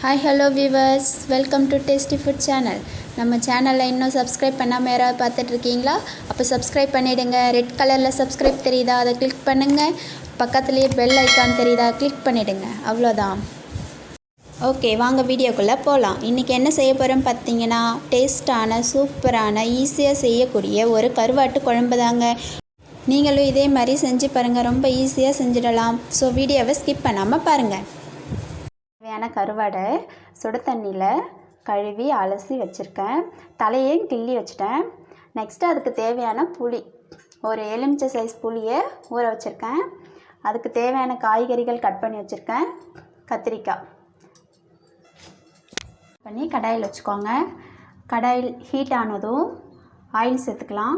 Hi, hello viewers. Welcome to Tasty Food Channel. நம்ம சேனலை இன்னும் சப்ஸ்கிரைப் பண்ணாமல் யாராவது பார்த்துட்டு இருக்கீங்களா? அப்போ சப்ஸ்கிரைப் பண்ணிவிடுங்க. ரெட் கலரில் சப்ஸ்கிரைப் தெரியுதா, அதை கிளிக் பண்ணுங்கள். பக்கத்துலேயே பெல் ஐக்கான் தெரியுதா, கிளிக் பண்ணிவிடுங்க. அவ்வளோதான். ஓகே, வாங்க வீடியோக்குள்ளே போகலாம். இன்றைக்கி என்ன செய்ய போகிறோம் பார்த்தீங்கன்னா, டேஸ்டான சூப்பரான ஈஸியாக செய்யக்கூடிய ஒரு கருவாட்டு குழம்பு தாங்க. நீங்களும் இதே மாதிரி செஞ்சு பாருங்கள், ரொம்ப ஈஸியாக செஞ்சிடலாம். ஸோ வீடியோவை ஸ்கிப் பண்ணாமல் பாருங்கள். தேவையான கருவாடை சுடு தண்ணியில் கழுவி அலசி வச்சுருக்கேன். தலையையும் கிள்ளி வச்சுட்டேன். நெக்ஸ்ட்டு அதுக்கு தேவையான புளி, ஒரு எலுமிச்சை சைஸ் புளியை ஊற வச்சுருக்கேன். அதுக்கு தேவையான காய்கறிகள் கட் பண்ணி வச்சுருக்கேன். கத்திரிக்காய் பண்ணி கடாயில் வச்சுக்கோங்க. கடாயில் ஹீட் ஆனதும் ஆயில் சேர்த்துக்கலாம்.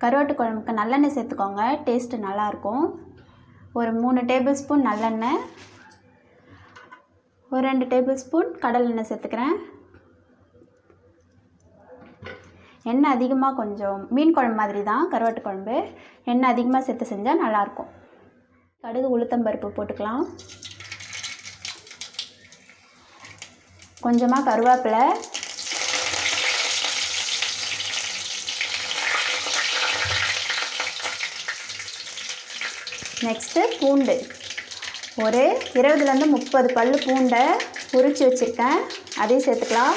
கருவாட்டு குழம்புக்கு நல்லெண்ணெய் சேர்த்துக்கோங்க, டேஸ்ட்டு நல்லாயிருக்கும். ஒரு 3 டேபிள் ஸ்பூன் நல்லெண்ணெய், ஒரு 2 டேபிள் ஸ்பூன் கடல் எண்ணெய் சேர்த்துக்கிறேன். எண்ணெய் அதிகமாக, கொஞ்சம் மீன் குழம்பு மாதிரி தான் கருவாட்டு குழம்பு, எண்ணெய் அதிகமாக சேர்த்து செஞ்சால் நல்லாயிருக்கும். கடுகு உளுத்தம்பருப்பு போட்டுக்கலாம். கொஞ்சமாக கருவேப்பிலை, நெக்ஸ்ட்டு பூண்டு, ஒரு 20லேருந்து 30 பல் பூண்டை உரித்து வச்சுருக்கேன், அதையும் சேர்த்துக்கலாம்.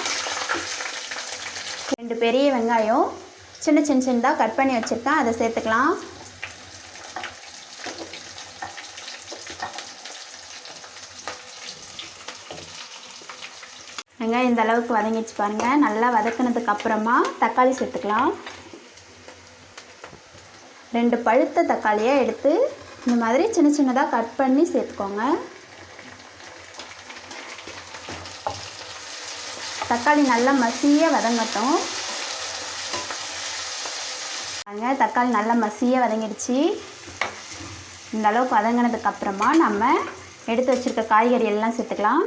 2 பெரிய வெங்காயம் சின்ன சின்னதாக கட் பண்ணி வச்சுருக்கேன், அதை சேர்த்துக்கலாம். வெங்காயம் இந்த அளவுக்கு வதங்கிச்சு பாருங்கள். நல்லா வதக்கினதுக்கு அப்புறமா தக்காளி சேர்த்துக்கலாம். 2 பழுத்த தக்காளியை எடுத்து இந்த மாதிரி சின்ன சின்னதாக கட் பண்ணி சேர்த்துக்கோங்க. தக்காளி நல்லா மசிய வதங்கட்டும். தக்காளி நல்லா மசிய வதங்கிடுச்சு. இந்த அளவுக்கு வதங்கினதுக்கப்புறமா நம்ம எடுத்து வச்சுருக்க காய்கறி எல்லாம் சேர்த்துக்கலாம்.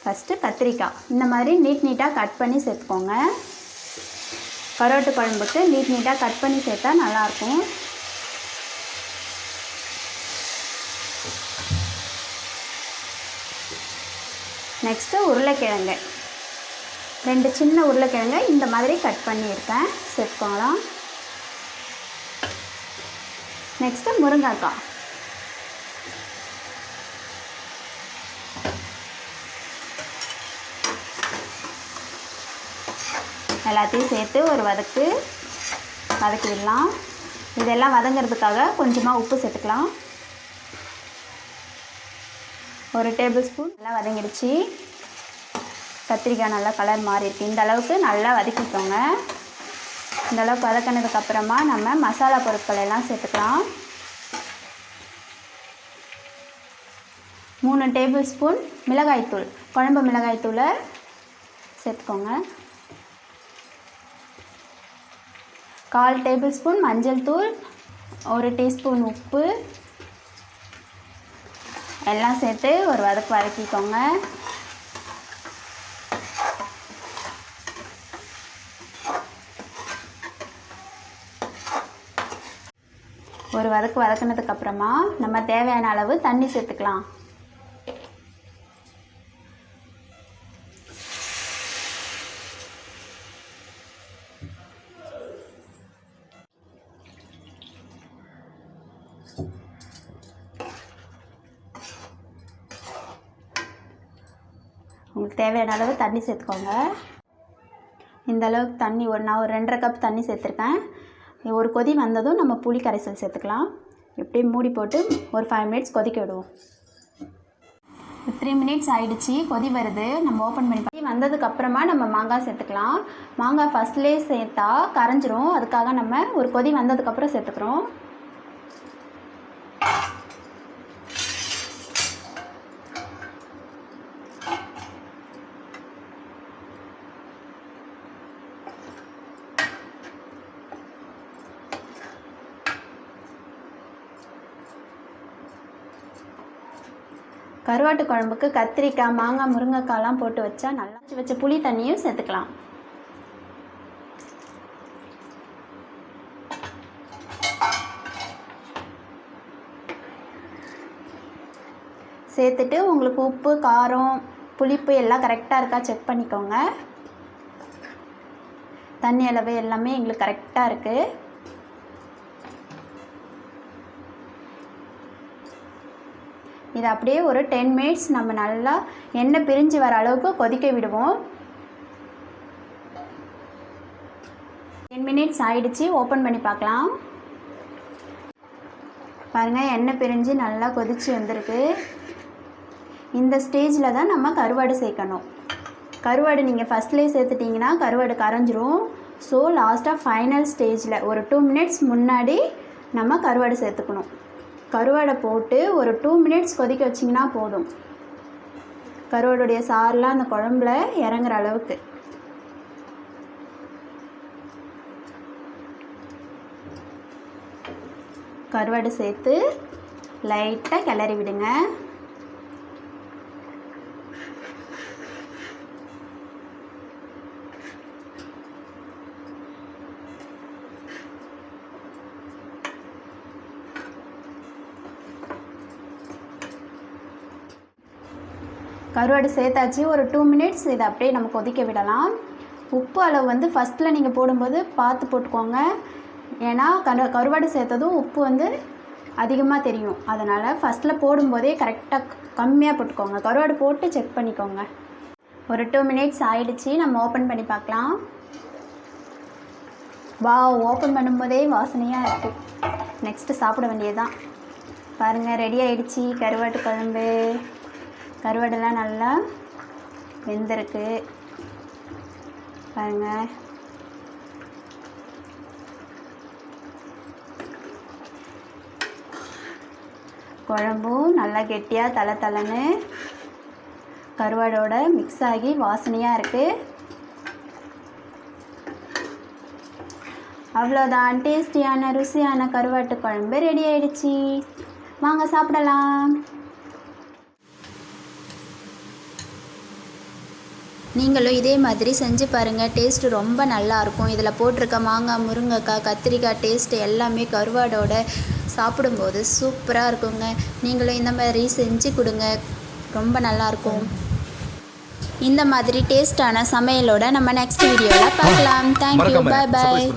ஃபஸ்ட்டு கத்திரிக்காய் இந்த மாதிரி நீட்டாக கட் பண்ணி சேர்த்துக்கோங்க. கருவாட்டு குழம்புக்கு நீட்டாக கட் பண்ணி சேர்த்தா நல்லாயிருக்கும். நெக்ஸ்ட்டு உருளைக்கிழங்கு, 2 சின்ன உருளைக்கிழங்கு இந்த மாதிரி கட் பண்ணியிருக்கேன், சேர்த்துக்கோங்களாம். நெக்ஸ்ட்டு முருங்கைக்காய், எல்லாத்தையும் சேர்த்து ஒரு வதக்கிடலாம். இதெல்லாம் வதங்கிறதுக்காக கொஞ்சமாக உப்பு சேர்த்துக்கலாம். 1 டேபிள் ஸ்பூன். நல்லா வதங்கிடுச்சு. கத்திரிக்காய் நல்லா கலர் மாறி இருக்குது. இந்த அளவுக்கு நல்லா வதக்கிக்கோங்க. இந்த அளவுக்கு வதக்கினதுக்கப்புறமா நம்ம மசாலா பொருட்கள் எல்லாம் சேர்த்துக்கலாம். 3 டேபிள் ஸ்பூன் மிளகாய்த்தூள், குழம்பு மிளகாய்த்தூளை சேர்த்துக்கோங்க. 1/4 டேபிள் ஸ்பூன் மஞ்சள் தூள், 1 டீஸ்பூன் உப்பு எல்லாம் சேர்த்து ஒரு வதக்கிக்கோங்க. ஒரு வதக்கினதுக்கப்புறமா நம்ம தேவையான அளவு தண்ணி சேர்த்துக்கலாம். உங்களுக்கு தேவையான அளவு தண்ணி சேர்த்துக்கோங்க. இந்த அளவுக்கு தண்ணி நான் ஒரு 2.5 கப் தண்ணி சேர்த்துருக்கேன். ஒரு கொதி வந்ததும் நம்ம புளி கரைசல் சேர்த்துக்கலாம். இப்படி மூடி போட்டு ஒரு 5 மினிட்ஸ் கொதிக்க விடுவோம். 3 மினிட்ஸ் ஆகிடுச்சு, கொதி வருது. நம்ம ஓப்பன் பண்ணி வந்ததுக்கப்புறமா நம்ம மாங்காய் சேர்த்துக்கலாம். மாங்காய் ஃபஸ்ட்லேயே சேர்த்தா கரைஞ்சிரும், அதுக்காக நம்ம ஒரு கொதி வந்ததுக்கப்புறம் சேர்த்துக்கிறோம். கருவாட்டு குழம்புக்கு கத்திரிக்காய், மாங்காய், முருங்கைக்காய்லாம் போட்டு வச்சா நல்லா வச்ச புளி தண்ணியும் சேர்த்துக்கலாம். சேர்த்துட்டு உங்களுக்கு உப்பு, காரம் புளிப்பு எல்லாம் கரெக்டாக இருக்கா செக் பண்ணிக்கோங்க. தண்ணி அளவு எல்லாமே எங்களுக்கு கரெக்டாக இருக்குது. இதை அப்படியே ஒரு 10 மினிட்ஸ் நம்ம நல்லா எண்ணெய் பிரிஞ்சு வர அளவுக்கு கொதிக்க விடுவோம். 10 மினிட்ஸ் ஆயிடுச்சு. ஓப்பன் பண்ணி பார்க்கலாம். பாருங்கள், எண்ணெய் பிரிஞ்சு நல்லா கொதிச்சு வந்திருக்கு. இந்த ஸ்டேஜில் தான் நம்ம கருவாடு சேர்க்கணும். கருவாடு நீங்கள் ஃபஸ்ட்லேயே சேர்த்துட்டிங்கன்னா கருவாடு கரைஞ்சிரும். ஸோ லாஸ்ட்டாக ஃபைனல் ஸ்டேஜில் ஒரு 2 மினிட்ஸ் முன்னாடி நம்ம கருவாடு சேர்த்துக்கணும். கருவாடை போட்டு ஒரு 2 மினிட்ஸ் கொதிக்க வச்சிங்கன்னா போதும். கருவாடுடைய சாரெலாம் அந்த குழம்புல இறங்குற அளவுக்கு. கருவாடு சேர்த்து லைட்டாக கிளறி விடுங்க. கருவாடு சேர்த்தாச்சு. ஒரு 2 மினிட்ஸ் இதை அப்படியே நம்ம கொதிக்க விடலாம். உப்பு அளவு வந்து ஃபஸ்ட்டில் நீங்கள் போடும்போது பார்த்து போட்டுக்கோங்க. ஏன்னா கருவாடு சேர்த்ததும் உப்பு வந்து அதிகமாக தெரியும். அதனால் ஃபஸ்ட்டில் போடும்போதே கரெக்டாக கம்மியாக போட்டுக்கோங்க. கருவாடு போட்டு செக் பண்ணிக்கோங்க. ஒரு 2 மினிட்ஸ் ஆயிடுச்சு. நம்ம ஓப்பன் பண்ணி பார்க்கலாம். ஓப்பன் பண்ணும்போதே வாசனையாக இருக்குது. நெக்ஸ்ட்டு சாப்பிட வேண்டியதுதான். பாருங்கள், ரெடி ஆகிடுச்சி கருவாட்டு குழம்பு. கருவாடெல்லாம் நல்லா வெந்திருக்கு பாருங்கள். குழம்பும் நல்லா கெட்டியாக தலை தலைன்னு கருவாடோட மிக்ஸ் ஆகி வாசனையாக இருக்குது. அவ்வளோதான், டேஸ்டியான ருசியான கருவாட்டு குழம்பு ரெடி ஆயிடுச்சு. வாங்க சாப்பிடலாம். நீங்களும் இதே மாதிரி செஞ்சு பாருங்கள். டேஸ்ட்டு ரொம்ப நல்லாயிருக்கும். இதில் போட்டிருக்க மாங்காய், முருங்கைக்காய், கத்திரிக்காய் டேஸ்ட்டு எல்லாமே கருவாடோட சாப்பிடும்போது சூப்பராக இருக்குங்க. நீங்களும் இந்த மாதிரி செஞ்சு கொடுங்க, ரொம்ப நல்லாயிருக்கும். இந்த மாதிரி டேஸ்டான சமையலோட நம்ம நெக்ஸ்ட் வீடியோவில் பார்க்கலாம். தேங்க்யூ, பாய் பாய்.